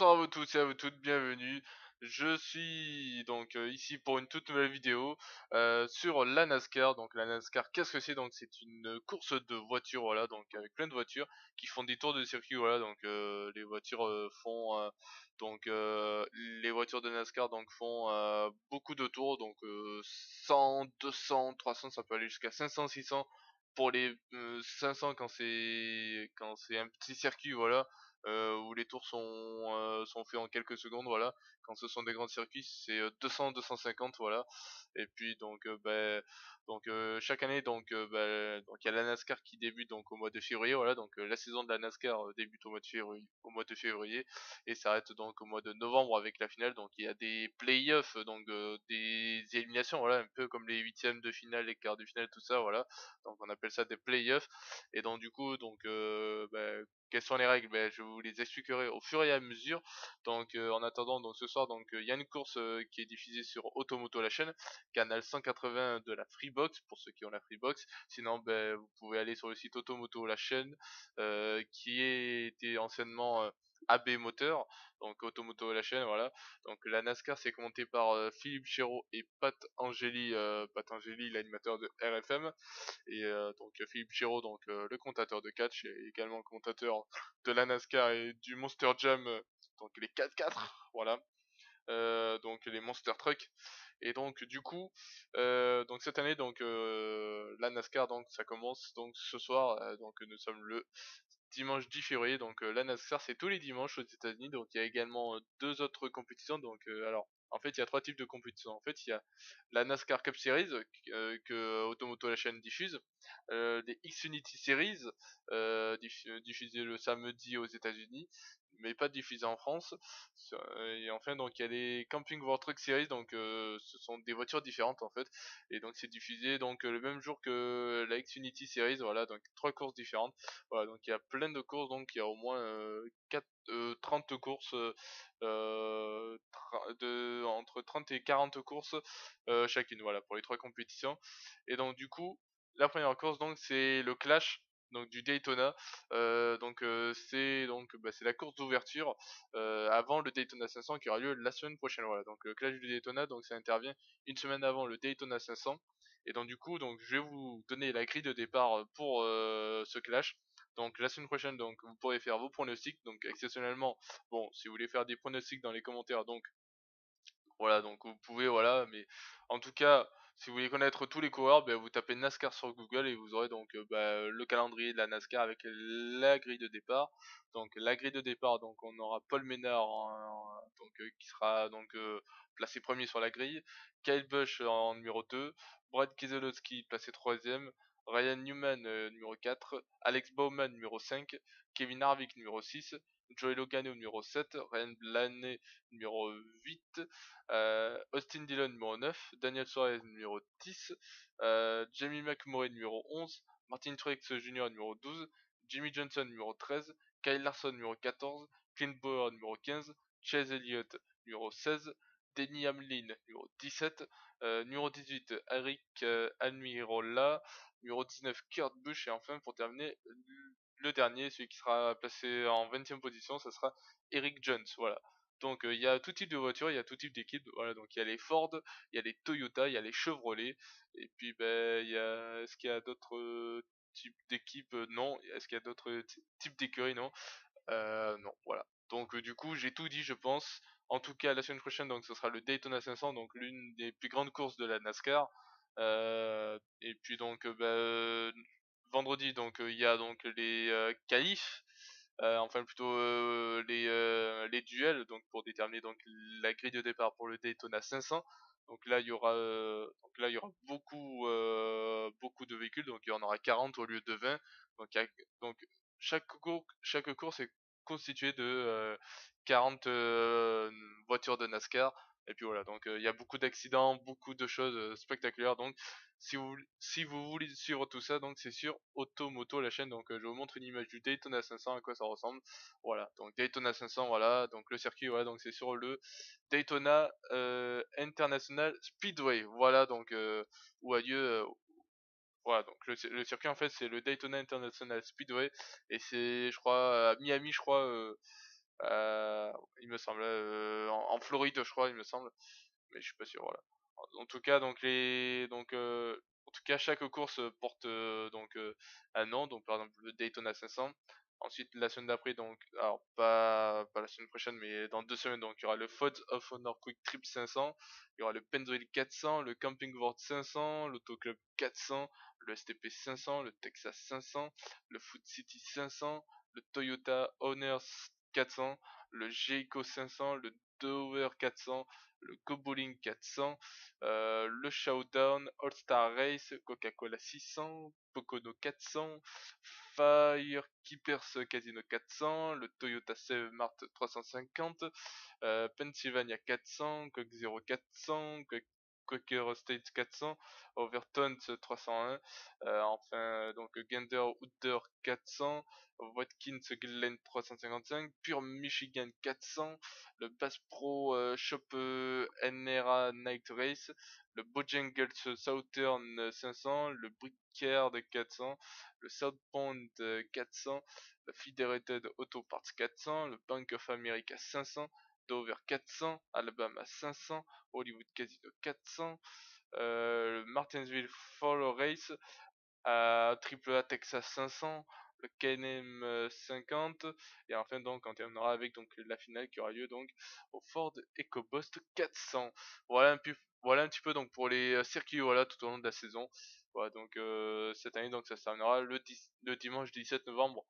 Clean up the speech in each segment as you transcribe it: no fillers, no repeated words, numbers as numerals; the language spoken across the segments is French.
Bonsoir à vous tous et à vous toutes, bienvenue. Je suis donc ici pour une toute nouvelle vidéo sur la NASCAR. Donc la NASCAR, qu'est-ce que c'est? Donc c'est une course de voitures, voilà, donc avec plein de voitures qui font des tours de circuit, voilà. Donc les voitures font les voitures de NASCAR donc font beaucoup de tours, donc 100, 200, 300, ça peut aller jusqu'à 500, 600 pour les 500 quand c'est un petit circuit, voilà, où les tours sont faits en quelques secondes, voilà. Quand ce sont des grands circuits, c'est 200, 250, voilà. Et puis chaque année donc il y a la NASCAR qui débute donc au mois de février, voilà. Donc la saison de la NASCAR débute au mois de février et s'arrête donc au mois de novembre avec la finale. Donc il y a des playoffs, donc des éliminations, voilà, un peu comme les huitièmes de finale, les quarts de finale, tout ça, voilà. Donc on appelle ça des playoffs. Et donc du coup quelles sont les règles? Je vous les expliquerai au fur et à mesure. Donc en attendant, donc ce soir, donc il y a une course qui est diffusée sur Automoto la chaîne, canal 180 de la Freebox pour ceux qui ont la Freebox. Sinon, vous pouvez aller sur le site Automoto la chaîne, qui était anciennement AB Moteur, donc Automoto la chaîne, voilà. Donc la NASCAR c'est commenté par Philippe Chéreau et Pat Angeli, l'animateur de RFM. Et donc Philippe Giraud, donc le commentateur de catch, et également le commentateur de la NASCAR et du Monster Jam, donc les 4x4, voilà, donc les Monster Truck. Et donc du coup, donc cette année, donc la NASCAR, donc ça commence donc ce soir, donc nous sommes le dimanche 10 février. Donc la NASCAR c'est tous les dimanches aux États-Unis. Donc il y a également deux autres compétitions. Donc alors en fait il y a trois types de compétitions. En fait il y a la NASCAR Cup Series que Automoto la chaîne diffuse, les Xfinity Series diffusées le samedi aux États-Unis mais pas diffusées en France. Et enfin donc il y a les Camping World Truck Series. Donc ce sont des voitures différentes en fait, et donc c'est diffusé donc le même jour que la Xfinity Series, voilà. Donc trois courses différentes, voilà. Donc il y a plein de courses, donc il y a au moins 30 courses, entre 30 et 40 courses chacune, voilà, pour les trois compétitions. Et donc du coup, la première course donc c'est le Clash donc du Daytona. C'est la course d'ouverture avant le Daytona 500 qui aura lieu la semaine prochaine, voilà. Donc le Clash du Daytona, donc ça intervient une semaine avant le Daytona 500. Et donc du coup, donc je vais vous donner la grille de départ pour ce clash. Donc la semaine prochaine, donc vous pourrez faire vos pronostics. Donc exceptionnellement, bon, si vous voulez faire des pronostics dans les commentaires, donc voilà, donc vous pouvez, voilà. Mais en tout cas, si vous voulez connaître tous les coureurs, vous tapez NASCAR sur Google et vous aurez donc le calendrier de la NASCAR avec la grille de départ. Donc la grille de départ, donc on aura Paul Menard qui sera donc placé premier sur la grille, Kyle Busch en numéro 2, Brad Keselowski placé troisième, Ryan Newman numéro 4, Alex Bowman numéro 5, Kevin Harvick numéro 6, Joey Logano numéro 7, Ryan Blaney numéro 8, Austin Dillon numéro 9, Daniel Suarez numéro 10, Jamie McMurray numéro 11, Martin Truex Jr. numéro 12, Jimmy Johnson numéro 13, Kyle Larson numéro 14, Clint Bowyer numéro 15, Chase Elliott numéro 16, Denny Hamlin numéro 17, numéro 18 Eric Almirola, numéro 19 Kurt Busch, et enfin pour terminer le dernier, celui qui sera placé en 20e position, ce sera Eric Jones, voilà. Donc il y a tout type de voiture, il y a tout type d'équipe, voilà. Donc il y a les Ford, il y a les Toyota, il y a les Chevrolet, et puis est-ce qu'il y a d'autres types d'équipes? Non. Est-ce qu'il y a d'autres types d'écuries? Non. Non, voilà. Donc du coup j'ai tout dit, je pense. En tout cas la semaine prochaine, donc ce sera le Daytona 500, donc l'une des plus grandes courses de la NASCAR. Et puis donc vendredi, donc il y a donc les qualifs, enfin plutôt les duels, donc pour déterminer donc la grille de départ pour le Daytona 500. Donc là il y aura beaucoup de véhicules, donc il y en aura 40 au lieu de 20. Donc chaque course est constituée de 40 voitures de NASCAR. Et puis voilà, donc il y a beaucoup d'accidents, beaucoup de choses spectaculaires. Donc si vous voulez suivre tout ça, donc c'est sur Automoto la chaîne. Donc je vous montre une image du Daytona 500, à quoi ça ressemble. Voilà, donc Daytona 500, voilà, donc le circuit, voilà, donc c'est sur le Daytona International Speedway, voilà. Donc où a lieu voilà. Donc le circuit en fait c'est le Daytona International Speedway, et c'est, je crois, à Miami, je crois, il me semble, en Floride, je crois, il me semble, mais je suis pas sûr, voilà. En tout cas, donc en tout cas, chaque course porte un nom. Donc par exemple le Daytona 500. Ensuite la semaine d'après, donc alors pas la semaine prochaine, mais dans 2 semaines, donc il y aura le Ford of Honor Quick Trip 500, il y aura le Pennzoil 400, le Camping World 500, l'Auto Club 400, le STP 500, le Texas 500, le Food City 500, le Toyota Owners 400, le Jayco 500, le Dover 400, le Go Bowling 400, le Showdown, All Star Race, Coca-Cola 600, Pocono 400, Firekeepers Casino 400, le Toyota Mart 350, Pennsylvania 400, Coke Zero 400, Quaker State 400, Overton 301, enfin donc Gander Outdoor 400, Watkins Glen 355, Pure Michigan 400, le Bass Pro Shop NRA Night Race, le Bojangles Southern 500, le Brickyard 400, le South Pond 400, le Federated Auto Parts 400, le Bank of America 500, Dover 400, Alabama 500, Hollywood Casino 400, le Martinsville Fall Race, à AAA Texas 500, le KNM 50, et enfin donc on terminera avec donc la finale qui aura lieu donc au Ford EcoBoost 400. Voilà un petit peu donc pour les circuits, voilà, tout au long de la saison. Voilà, donc cette année donc ça se terminera le dimanche 17 novembre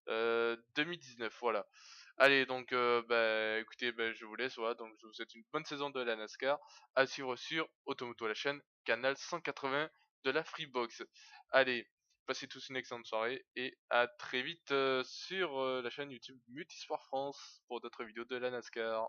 2019. Voilà. Allez, donc bah écoutez, bah, je vous laisse, voilà, donc je vous souhaite une bonne saison de la NASCAR à suivre sur Automoto, la chaîne canal 180 de la Freebox. Allez, passez tous une excellente soirée et à très vite sur la chaîne YouTube Multisport France pour d'autres vidéos de la NASCAR.